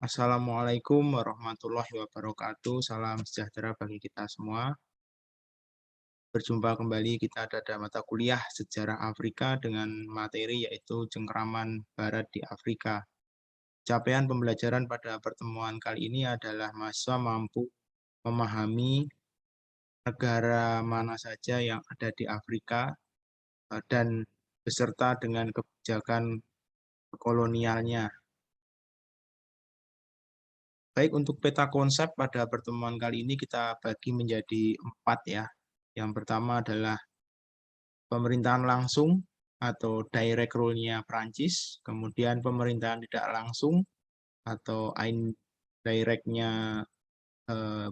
Assalamualaikum warahmatullahi wabarakatuh. Salam sejahtera bagi kita semua. Berjumpa kembali kita pada mata kuliah Sejarah Afrika dengan materi yaitu Cengkraman Barat di Afrika. Capaian pembelajaran pada pertemuan kali ini adalah mahasiswa mampu memahami negara mana saja yang ada di Afrika dan beserta dengan kebijakan kolonialnya. Baik, untuk peta konsep pada pertemuan kali ini kita bagi menjadi 4 ya. Yang pertama adalah pemerintahan langsung atau direct rule-nya Prancis, kemudian pemerintahan tidak langsung atau indirect-nya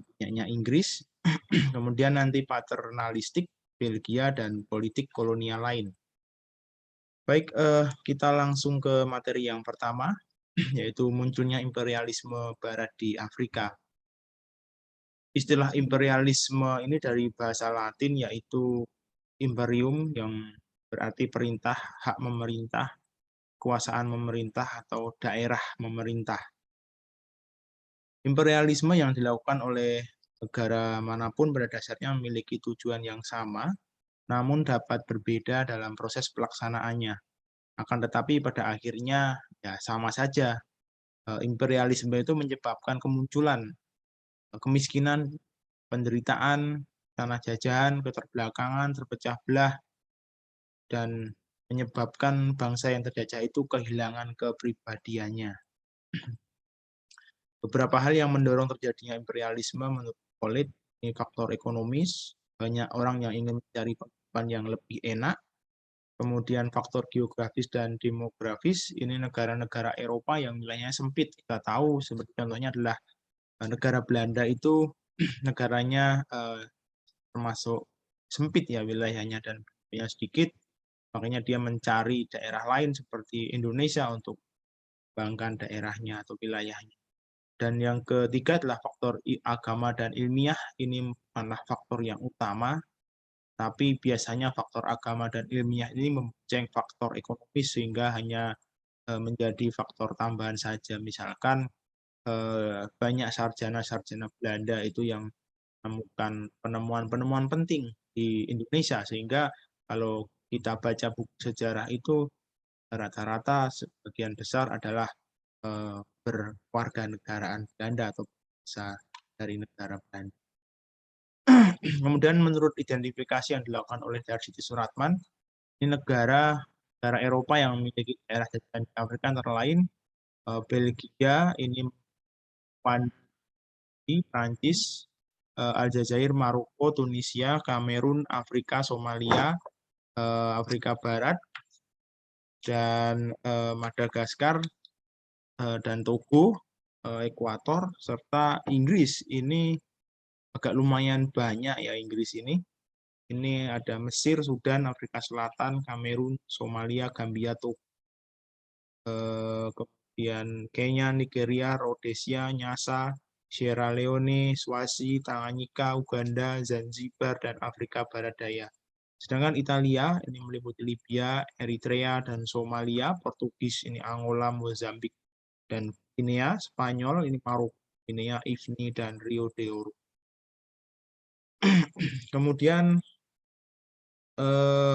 punyanya Inggris, kemudian nanti paternalistik Belgia dan politik kolonial lain. Baik, kita langsung ke materi yang pertama, yaitu munculnya imperialisme Barat di Afrika. Istilah imperialisme ini dari bahasa Latin yaitu imperium yang berarti perintah, hak memerintah, kekuasaan memerintah atau daerah memerintah. Imperialisme yang dilakukan oleh negara manapun pada dasarnya memiliki tujuan yang sama, namun dapat berbeda dalam proses pelaksanaannya. Akan tetapi pada akhirnya ya sama saja. Imperialisme itu menyebabkan kemunculan kemiskinan, penderitaan, tanah jajahan, keterbelakangan, terpecah belah, dan menyebabkan bangsa yang terjajah itu kehilangan kepribadiannya. Beberapa hal yang mendorong terjadinya imperialisme menurut Khalid, ini faktor ekonomis, banyak orang yang ingin mencari kehidupan yang lebih enak, kemudian faktor geografis dan demografis, ini negara-negara Eropa yang wilayahnya sempit, kita tahu, seperti contohnya adalah negara Belanda itu negaranya termasuk sempit ya wilayahnya dan punya sedikit, makanya dia mencari daerah lain seperti Indonesia untuk mengembangkan daerahnya atau wilayahnya. Dan yang ketiga adalah faktor agama dan ilmiah, ini bukanlah faktor yang utama, tapi biasanya faktor agama dan ilmiah ini membonceng faktor ekonomis sehingga hanya menjadi faktor tambahan saja. Misalkan banyak sarjana-sarjana Belanda itu yang menemukan penemuan-penemuan penting di Indonesia, sehingga kalau kita baca buku sejarah itu rata-rata sebagian besar adalah berwarganegaraan Belanda atau bangsa dari negara Belanda. Kemudian menurut identifikasi yang dilakukan oleh Darsiti Suratman, ini negara Eropa yang memiliki daerah jajahan di Afrika antara lain Belgia, ini Prancis, Aljazair, Maroko, Tunisia, Kamerun, Afrika, Somalia, Afrika Barat, dan Madagaskar, dan Togo, Ekuator, serta Inggris. Ini agak lumayan banyak ya Inggris ini. Ini ada Mesir, Sudan, Afrika Selatan, Kamerun, Somalia, Gambia, Togo, kemudian Kenya, Nigeria, Rhodesia, Nyasa, Sierra Leone, Swazi, Tanganyika, Uganda, Zanzibar, dan Afrika Barat Daya. Sedangkan Italia ini meliputi Libya, Eritrea, dan Somalia, Portugis ini Angola, Mozambik, dan Guinea, Spanyol ini Maroko, Guinea, Ifni, dan Rio de Oro. Kemudian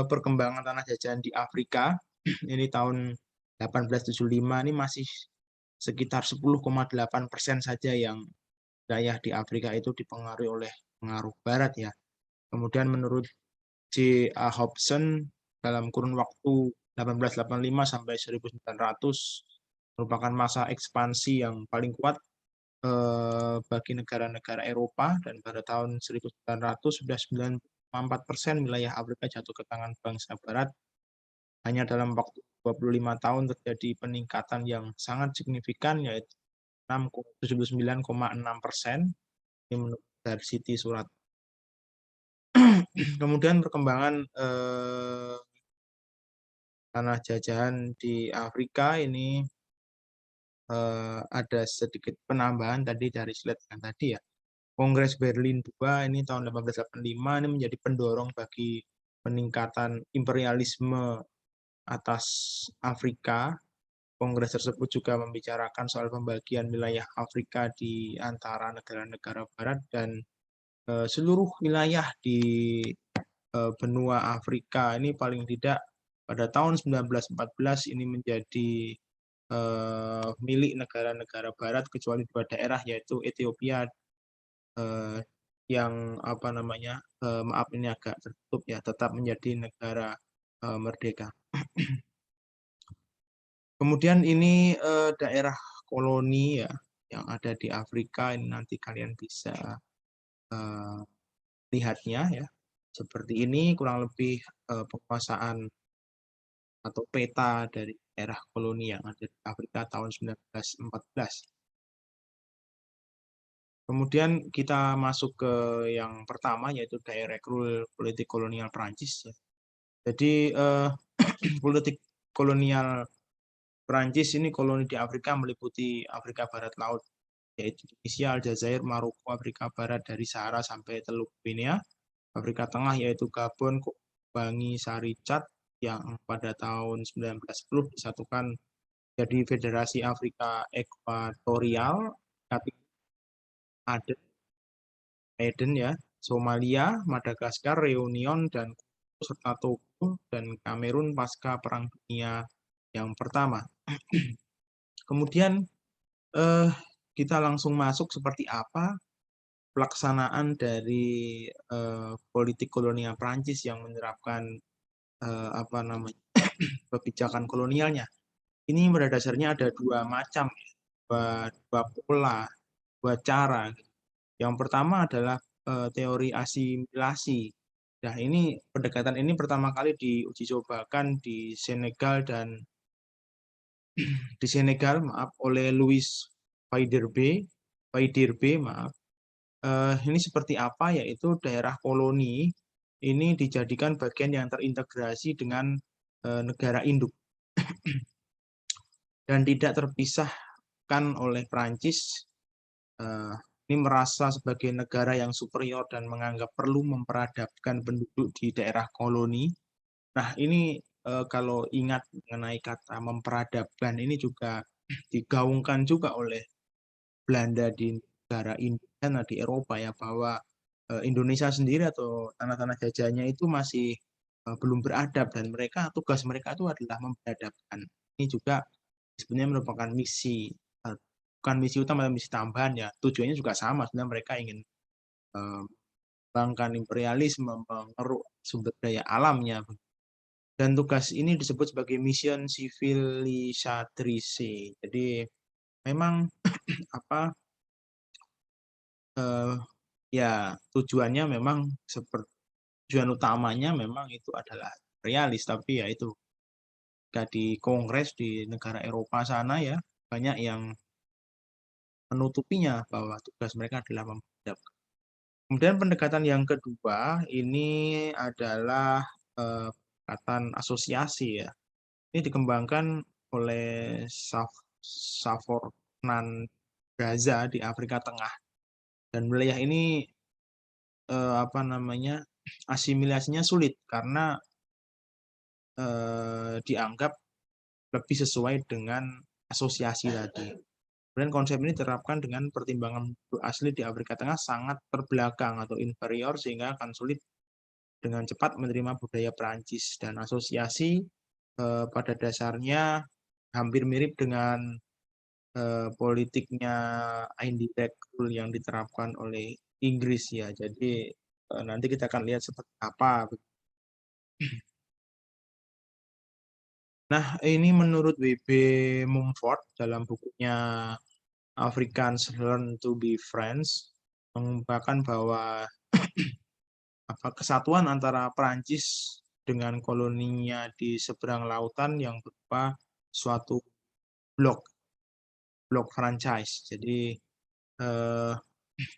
perkembangan tanah jajahan di Afrika ini tahun 1875 ini masih sekitar 10,8% saja yang wilayah di Afrika itu dipengaruhi oleh pengaruh Barat ya. Kemudian menurut J. A. Hobson dalam kurun waktu 1885 sampai 1900 merupakan masa ekspansi yang paling kuat bagi negara-negara Eropa, dan pada tahun 1900 sudah 94% wilayah Afrika jatuh ke tangan bangsa Barat. Hanya dalam waktu 25 tahun terjadi peningkatan yang sangat signifikan, yaitu 79,6%. Ini menurut dari Siti Surat. Kemudian perkembangan tanah jajahan di Afrika ini ada sedikit penambahan tadi dari slide yang tadi ya. Kongres Berlin II ini tahun 1885 ini menjadi pendorong bagi peningkatan imperialisme atas Afrika. Kongres tersebut juga membicarakan soal pembagian wilayah Afrika di antara negara-negara barat dan seluruh wilayah di benua Afrika ini paling tidak pada tahun 1914 ini menjadi milik negara-negara barat kecuali dua daerah yaitu Ethiopia yang apa namanya maaf ini agak tertutup ya tetap menjadi negara merdeka. Kemudian ini daerah koloni ya yang ada di Afrika ini nanti kalian bisa lihatnya ya. Seperti ini kurang lebih penguasaan atau peta dari daerah koloni yang ada di Afrika tahun 1914. Kemudian kita masuk ke yang pertama yaitu Direct Rule politik kolonial Prancis ya. Jadi politik kolonial Prancis ini koloni di Afrika meliputi Afrika Barat Laut yaitu Tunisia, Aljazair, Maroko, Afrika Barat dari Sahara sampai Teluk Guinea, Afrika Tengah yaitu Gabon, Bangi, Sari, Chad yang pada tahun 1910 disatukan jadi Federasi Afrika Ekuatorial, Aden ya, Somalia, Madagaskar, Reunion dan serta Togo dan Kamerun pasca Perang Dunia yang pertama. Kemudian kita langsung masuk seperti apa pelaksanaan dari politik kolonial Prancis yang menerapkan apa namanya kebijakan kolonialnya. Ini pada dasarnya ada dua macam, dua pola, dua cara. Yang pertama adalah teori asimilasi. Nah, ini pendekatan ini pertama kali diuji cobakan di Senegal maaf oleh Louis Paiderbe maaf. Ini seperti apa yaitu daerah koloni ini dijadikan bagian yang terintegrasi dengan negara induk dan tidak terpisahkan oleh Prancis. Ini merasa sebagai negara yang superior dan menganggap perlu memperadabkan penduduk di daerah koloni. Nah, ini kalau ingat mengenai kata memperadabkan ini juga digaungkan juga oleh Belanda di negara India di Eropa ya bahwa Indonesia sendiri atau tanah-tanah jajahnya itu masih belum beradab dan tugas mereka itu adalah memberadabkan. Ini juga sebenarnya merupakan misi bukan misi utama tapi misi tambahan ya. Tujuannya juga sama sebenarnya mereka ingin mengembangkan imperialisme, mengeruk sumber daya alamnya. Dan tugas ini disebut sebagai mission civilisatrice. Jadi memang apa ya tujuannya memang seperti tujuan utamanya memang itu adalah realis tapi ya itu di kongres di negara Eropa sana ya banyak yang menutupinya bahwa tugas mereka adalah memberadabkan. Kemudian pendekatan yang kedua ini adalah pendekatan asosiasi ya. Ini dikembangkan oleh Savornan Gaza di Afrika Tengah dan wilayah ini apa namanya asimilasinya sulit karena dianggap lebih sesuai dengan asosiasi tadi. Kemudian konsep ini diterapkan dengan pertimbangan asli di Afrika Tengah sangat terbelakang atau inferior sehingga akan sulit dengan cepat menerima budaya Perancis dan asosiasi pada dasarnya hampir mirip dengan politiknya indirect rule yang diterapkan oleh Inggris ya. Jadi nanti kita akan lihat seperti apa. Nah, ini menurut W.B. Mumford dalam bukunya Africans Learn to be Friends mengungkapkan bahwa kesatuan antara Perancis dengan koloninya di seberang lautan yang berupa suatu blok franchise. Jadi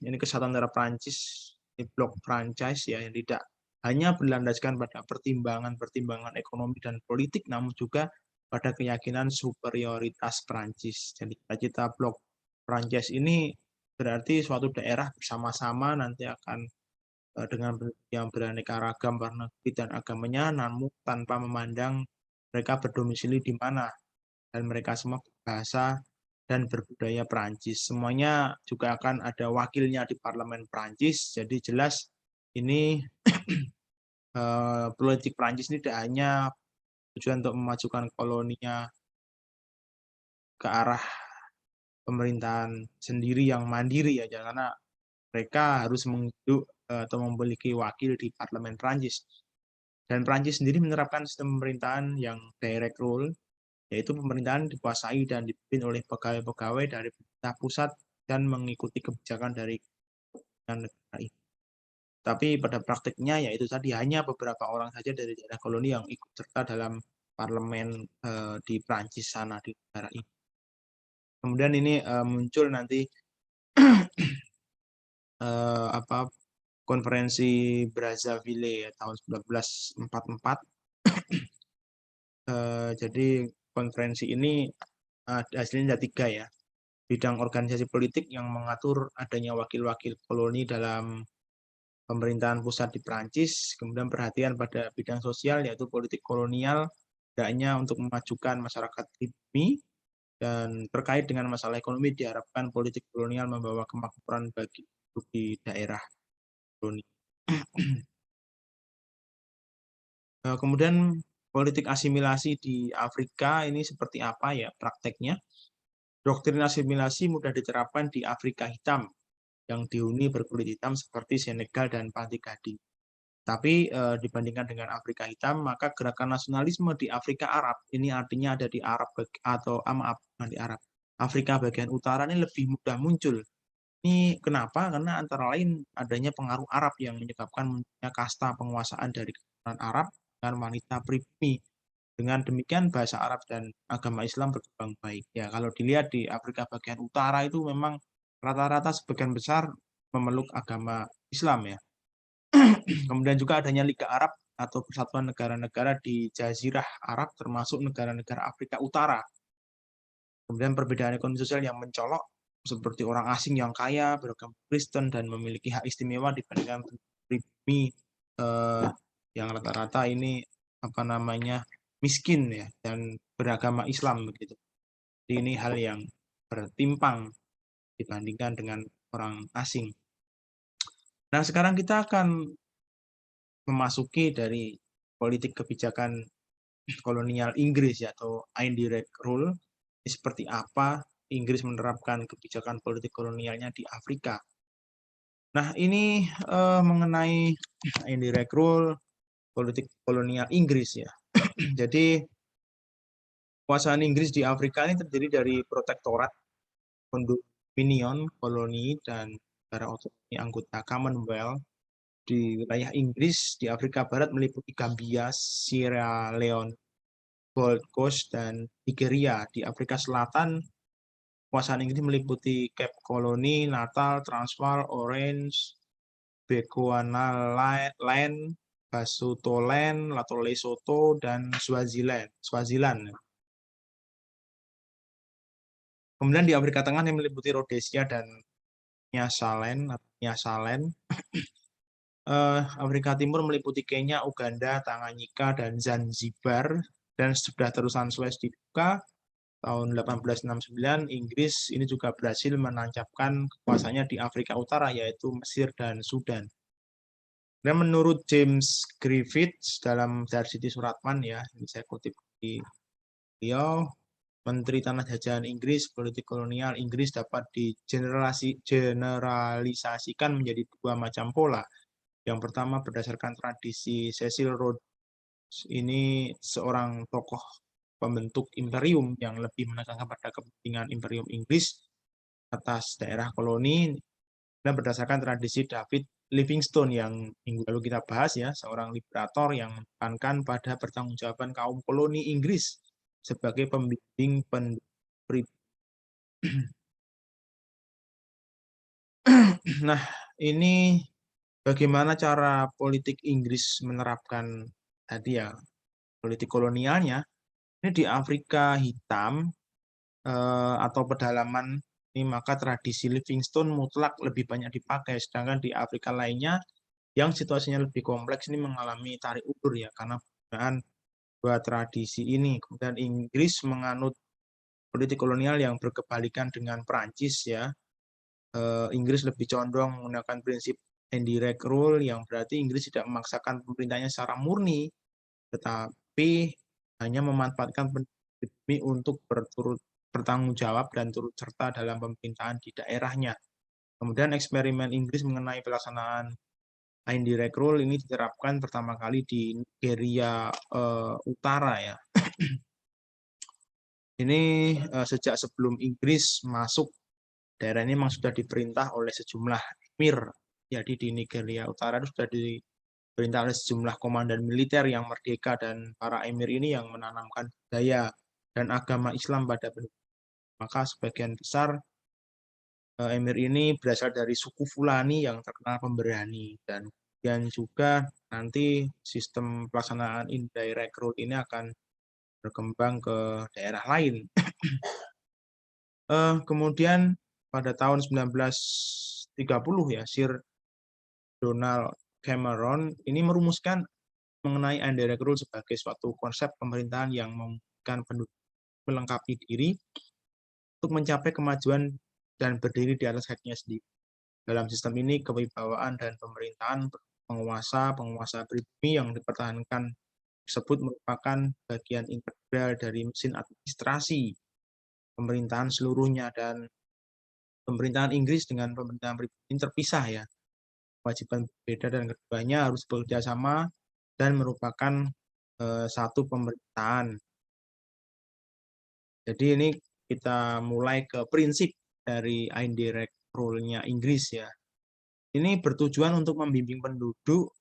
ini kesatuan antara Perancis di blok franchise ya yang tidak hanya berlandaskan pada pertimbangan-pertimbangan ekonomi dan politik, namun juga pada keyakinan superioritas Perancis. Jadi cita-cita blok franchise ini berarti suatu daerah bersama-sama nanti akan dengan yang beraneka ragam warna kulit dan agamanya, namun tanpa memandang mereka berdomisili di mana. dan mereka semua berbahasa dan berbudaya Perancis. Semuanya juga akan ada wakilnya di parlemen Perancis. Jadi jelas ini politik Perancis ini tidak hanya tujuan untuk memajukan koloninya ke arah pemerintahan sendiri yang mandiri ya, karena mereka harus menghidup atau memiliki wakil di parlemen Prancis. Dan Prancis sendiri menerapkan sistem pemerintahan yang direct rule, yaitu pemerintahan dikuasai dan dipimpin oleh pegawai-pegawai dari pemerintah pusat dan mengikuti kebijakan dari negara itu. Tapi pada praktiknya yaitu tadi hanya beberapa orang saja dari daerah koloni yang ikut serta dalam parlemen di Prancis sana di negara ini. Kemudian ini muncul nanti konferensi Brazzaville ya, tahun 1944. Jadi konferensi ini hasilnya ada 3 ya. Bidang organisasi politik yang mengatur adanya wakil-wakil koloni dalam pemerintahan pusat di Prancis, kemudian perhatian pada bidang sosial yaitu politik kolonial, tidak hanya untuk memajukan masyarakat pribumi, dan terkait dengan masalah ekonomi diharapkan politik kolonial membawa kemakmuran bagi di daerah koloni. Kemudian politik asimilasi di Afrika ini seperti apa ya prakteknya? Doktrin asimilasi mudah diterapkan di Afrika Hitam yang dihuni berkulit hitam seperti Senegal dan Panti Gading. Tapi dibandingkan dengan Afrika Hitam, maka gerakan nasionalisme di Afrika Arab, ini artinya ada di Arab atau maaf, di Arab. Afrika bagian utara ini lebih mudah muncul. Ini kenapa? Karena antara lain adanya pengaruh Arab yang menyebabkan munculnya kasta penguasaan dari keturunan Arab dan wanita pribumi. Dengan demikian bahasa Arab dan agama Islam berkembang baik. Ya, kalau dilihat di Afrika bagian utara itu memang rata-rata sebagian besar memeluk agama Islam ya. Kemudian juga adanya Liga Arab atau persatuan negara-negara di Jazirah Arab termasuk negara-negara Afrika Utara. Kemudian perbedaan ekonomi sosial yang mencolok seperti orang asing yang kaya, beragama Kristen dan memiliki hak istimewa dibandingkan pribumi yang rata-rata ini miskin ya dan beragama Islam begitu. Jadi ini hal yang bertimpang dibandingkan dengan orang asing. Nah, sekarang kita akan memasuki dari politik kebijakan kolonial Inggris ya, atau indirect rule. Ini seperti apa Inggris menerapkan kebijakan politik kolonialnya di Afrika. Nah, ini mengenai indirect rule politik kolonial Inggris ya. Jadi kekuasaan Inggris di Afrika ini terdiri dari protektorat, dominion, koloni, dan negara otonomi anggota Commonwealth. Di wilayah Inggris di Afrika Barat meliputi Gambia, Sierra Leone, Gold Coast, dan Nigeria. Di Afrika Selatan, kekuasaan Inggris meliputi Cape Colony, Natal, Transvaal, Orange, Bechuanaland, Basutoland, Lesotho, dan Swaziland. Kemudian di Afrika Tengah yang meliputi Rhodesia dan Nyasaland. Afrika Timur meliputi Kenya, Uganda, Tanganyika, dan Zanzibar. Dan sudah terusan Suez dibuka tahun 1869, Inggris ini juga berhasil menancapkan kekuasaannya di Afrika Utara, yaitu Mesir dan Sudan. Dan menurut James Griffiths dalam Varsity Suratman ya, ini saya kutip di beliau, Menteri Tanah Jajahan Inggris, politik kolonial Inggris dapat digeneralisasikan menjadi 2 macam pola. Yang pertama berdasarkan tradisi Cecil Rhodes, ini seorang tokoh pembentuk imperium yang lebih menekankan pada kepentingan imperium Inggris atas daerah koloni, dan berdasarkan tradisi David Livingstone yang minggu lalu kita bahas ya, seorang liberator yang menekankan pada pertanggungjawaban kaum koloni Inggris sebagai pembimbing Nah, ini bagaimana cara politik Inggris menerapkan tadi ya politik kolonialnya. Ini di Afrika Hitam atau pedalaman ini, maka tradisi Livingstone mutlak lebih banyak dipakai, sedangkan di Afrika lainnya yang situasinya lebih kompleks ini mengalami tarik ulur ya karena penggunaan 2 tradisi ini. Kemudian Inggris menganut politik kolonial yang berkebalikan dengan Perancis ya. Inggris lebih condong menggunakan prinsip indirect rule yang berarti Inggris tidak memaksakan pemerintahnya secara murni, tetapi hanya memanfaatkan pribumi untuk bertanggung jawab dan turut serta dalam pemerintahan di daerahnya. Kemudian eksperimen Inggris mengenai pelaksanaan indirect rule ini diterapkan pertama kali di Nigeria Utara ya. Ini sejak sebelum Inggris masuk, daerah ini memang sudah diperintah oleh sejumlah emir. Jadi di Nigeria Utara itu sudah diperintah oleh sejumlah komandan militer yang merdeka, dan para emir ini yang menanamkan budaya dan agama Islam pada penduduk. Maka sebagian besar emir ini berasal dari suku Fulani yang terkenal pemberani, dan kemudian juga nanti sistem pelaksanaan indirect rule ini akan berkembang ke daerah lain. Kemudian pada tahun 1930 ya, Sir Donald Cameron ini merumuskan mengenai indirect rule sebagai suatu konsep pemerintahan yang memungkinkan penduduk melengkapi diri untuk mencapai kemajuan dan berdiri di atas kakinya sendiri. Dalam sistem ini, kewibawaan dan pemerintahan penguasa pribumi yang dipertahankan tersebut merupakan bagian integral dari mesin administrasi pemerintahan seluruhnya, dan pemerintahan Inggris dengan pemerintahan pribumi terpisah ya. Kewajiban berbeda dan keduanya harus bekerja sama dan merupakan satu pemerintahan. Jadi ini kita mulai ke prinsip dari indirect rule-nya Inggris ya. Ini bertujuan untuk membimbing penduduk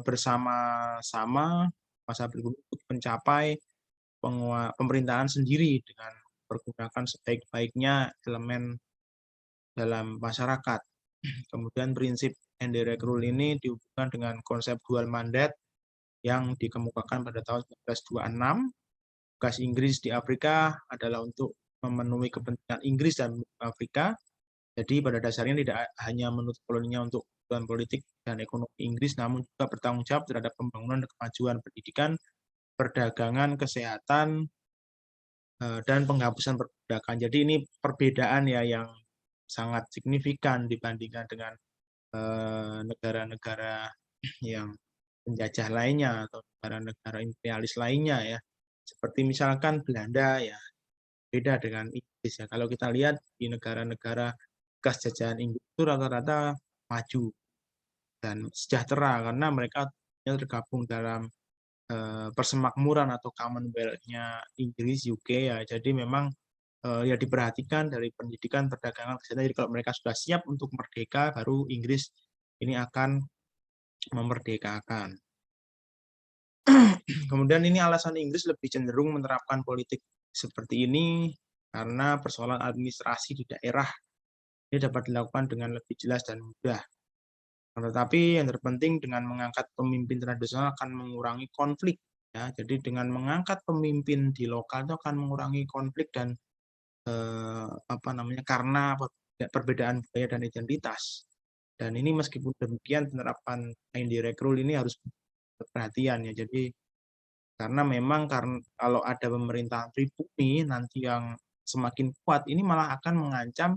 bersama-sama masa pribumi untuk mencapai pemerintahan sendiri dengan menggunakan sebaik-baiknya elemen dalam masyarakat. Kemudian prinsip indirect rule ini dihubungkan dengan konsep dual mandate yang dikemukakan pada tahun 1926. Tugas Inggris di Afrika adalah untuk memenuhi kepentingan Inggris dan Afrika. Jadi pada dasarnya tidak hanya menutup koloninya untuk kebutuhan politik dan ekonomi Inggris, namun juga bertanggung jawab terhadap pembangunan dan kemajuan pendidikan, perdagangan, kesehatan, dan penghapusan perbudakan. Jadi ini perbedaan ya yang sangat signifikan dibandingkan dengan negara-negara yang penjajah lainnya atau negara-negara imperialis lainnya ya. Seperti misalkan Belanda ya, beda dengan Inggris ya. Kalau kita lihat di negara-negara bekas jajahan Inggris itu rata-rata maju dan sejahtera karena mereka tergabung dalam persemakmuran atau Commonwealth-nya Inggris, UK ya. Jadi memang ya diperhatikan dari pendidikan, perdagangan, kesehatan. Jadi kalau mereka sudah siap untuk merdeka, baru Inggris ini akan memerdekakan. Kemudian ini alasan Inggris lebih cenderung menerapkan politik seperti ini karena persoalan administrasi di daerah ini dapat dilakukan dengan lebih jelas dan mudah. Tetapi yang terpenting dengan mengangkat pemimpin tradisional akan mengurangi konflik. Ya, jadi dengan mengangkat pemimpin di lokal itu akan mengurangi konflik dan karena perbedaan budaya dan identitas. Dan ini meskipun demikian penerapan indirect rule ini harus perhatian ya. Jadi karena memang kalau ada pemerintahan pribumi nanti yang semakin kuat, ini malah akan mengancam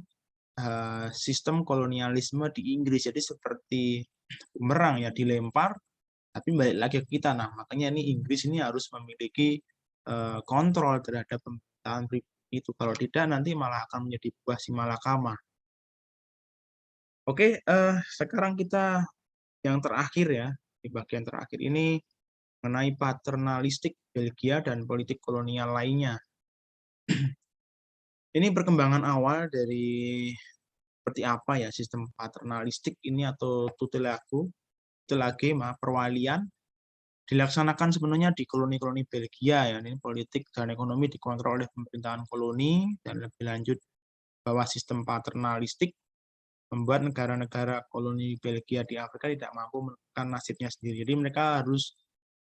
sistem kolonialisme di Inggris. Jadi seperti bumerang ya, dilempar tapi balik lagi ke kita. Nah, makanya ini Inggris ini harus memiliki kontrol terhadap pemerintahan pribumi itu. Kalau tidak nanti malah akan menjadi buah si malakama. Oke, sekarang kita yang terakhir ya, di bagian terakhir ini mengenai paternalistik Belgia dan politik kolonial lainnya. Ini perkembangan awal dari seperti apa ya sistem paternalistik ini atau tutelage, perwalian dilaksanakan sebenarnya di koloni-koloni Belgia ya. Ini politik dan ekonomi dikontrol oleh pemerintahan koloni, dan lebih lanjut bahwa sistem paternalistik membuat negara-negara koloni Belgia di Afrika tidak mampu menentukan nasibnya sendiri. Jadi mereka harus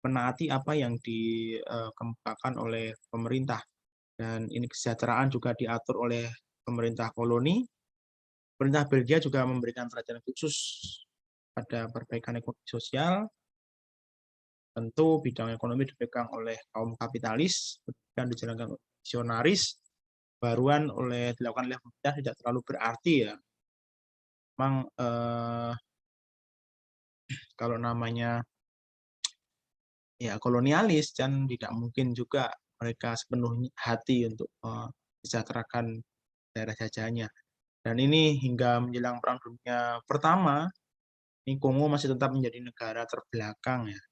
menaati apa yang dikemukakan oleh pemerintah. Dan ini kesejahteraan juga diatur oleh pemerintah koloni. Pemerintah Belgia juga memberikan perhatian khusus pada perbaikan ekonomi sosial. Tentu bidang ekonomi dipegang oleh kaum kapitalis, pendidikan dijalankan oleh misionaris baruan dilakukan oleh pemerintah tidak terlalu berarti ya. Memang kalau namanya ya kolonialis dan tidak mungkin juga mereka sepenuh hati untuk mensejahterakan daerah jajahannya. Dan ini hingga menjelang Perang Dunia Pertama, ini Kongo masih tetap menjadi negara terbelakang ya.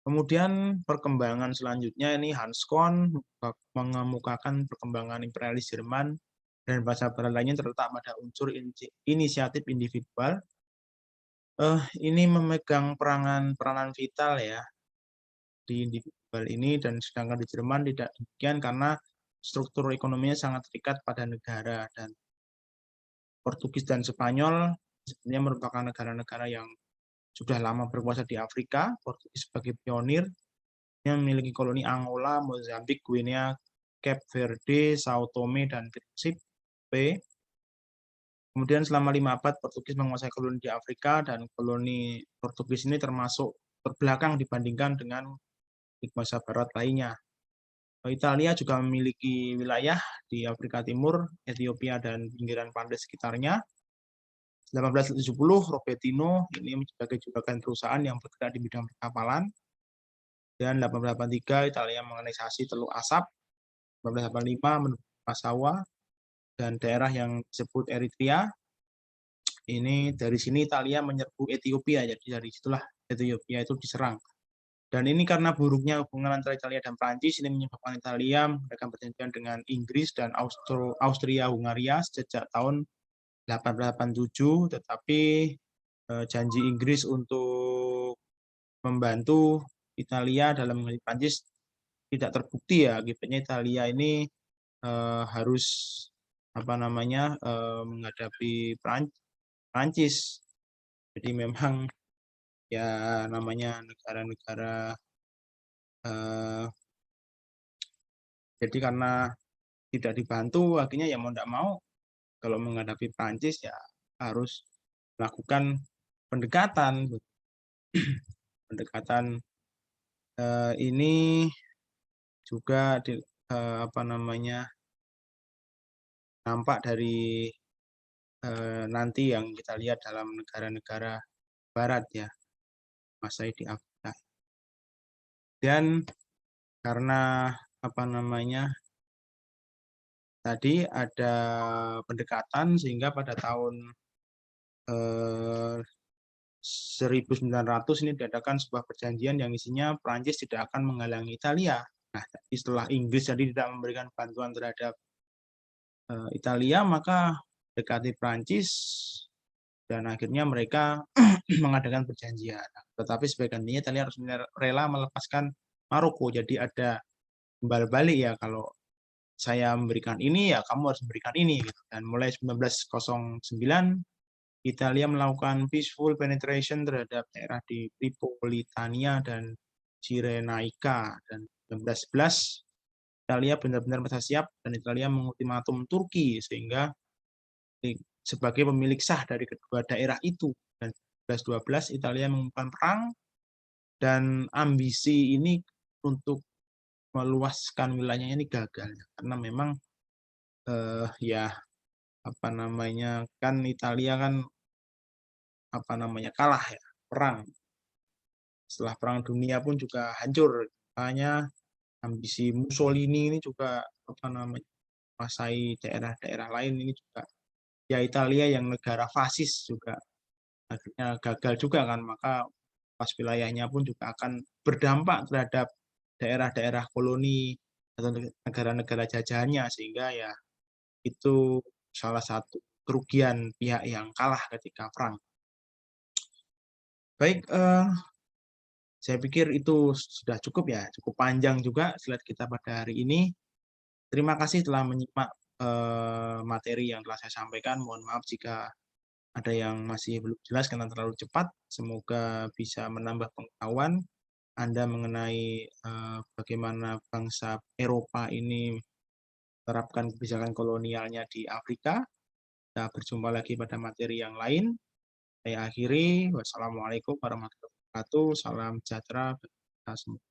Kemudian perkembangan selanjutnya ini Hans Kohn mengemukakan perkembangan imperialis Jerman dan bahasa barat lainnya terletak pada unsur inisiatif individual. Ini memegang peranan vital ya di individual ini, dan sedangkan di Jerman tidak demikian karena struktur ekonominya sangat terikat pada negara, dan Portugis dan Spanyol sebenarnya merupakan negara-negara yang sudah lama berkuasa di Afrika. Portugis sebagai pionir yang memiliki koloni Angola, Mozambik, Guinea, Cape Verde, Sao Tome, dan Principe. Kemudian selama 5 abad Portugis menguasai koloni di Afrika, dan koloni Portugis ini termasuk terbelakang dibandingkan dengan bahasa barat lainnya. Italia juga memiliki wilayah di Afrika Timur, Ethiopia, dan pinggiran pantai sekitarnya. 1870 Robertino ini sebagai juragan perusahaan yang bergerak di bidang perkapalan. Dan 1883 Italia menganeksasi Teluk Asap. 1885 menduduki Massawa dan daerah yang disebut Eritrea. Ini dari sini Italia menyerbu Ethiopia, jadi dari situlah Ethiopia itu diserang. Dan ini karena buruknya hubungan antara Italia dan Prancis, ini menyebabkan Italia mereka perjanjian dengan Inggris dan Austria-Hungaria sejak tahun 1887, tetapi janji Inggris untuk membantu Italia dalam menghadapi Prancis tidak terbukti ya. Akibatnya Italia ini harus menghadapi Prancis. Jadi memang ya namanya negara-negara jadi karena tidak dibantu, akhirnya ya mau tidak mau kalau menghadapi Prancis ya harus melakukan pendekatan. Pendekatan ini juga nampak dari nanti yang kita lihat dalam negara-negara Barat ya, masa di Afrika. Dan karena tadi ada pendekatan, sehingga pada tahun 1900 ini diadakan sebuah perjanjian yang isinya Prancis tidak akan menghalangi Italia. Nah, setelah Inggris jadi tidak memberikan bantuan terhadap Italia, maka dekati Prancis dan akhirnya mereka mengadakan perjanjian. Tetapi sebagai gantinya Italia harus rela melepaskan Maroko. Jadi ada timbal balik ya, kalau saya memberikan ini ya kamu harus memberikan ini gitu. Dan mulai 1909 Italia melakukan peaceful penetration terhadap daerah di Tripolitania dan Cyrenaica, dan 1911 Italia benar-benar merasa siap dan Italia mengultimatum Turki sehingga sebagai pemilik sah dari kedua daerah itu. Dan 1912 Italia mengumumkan perang, dan ambisi ini untuk meluaskan wilayahnya ini gagal karena memang kan Italia kan kalah ya perang. Setelah Perang Dunia pun juga hancur. Makanya ambisi Mussolini ini juga menguasai daerah-daerah lain ini juga ya, Italia yang negara fasis juga akhirnya gagal juga kan, maka pas wilayahnya pun juga akan berdampak terhadap daerah-daerah koloni atau negara-negara jajahannya, sehingga ya itu salah satu kerugian pihak yang kalah ketika perang. Baik, saya pikir itu sudah cukup ya, cukup panjang juga slide kita pada hari ini. Terima kasih telah menyimak materi yang telah saya sampaikan. Mohon maaf jika ada yang masih belum jelas karena terlalu cepat. Semoga bisa menambah pengetahuan Anda mengenai bagaimana bangsa Eropa ini terapkan kebijakan kolonialnya di Afrika. Kita berjumpa lagi pada materi yang lain. Saya akhiri. Wassalamualaikum warahmatullahi wabarakatuh. Salam sejahtera bagi kita semua.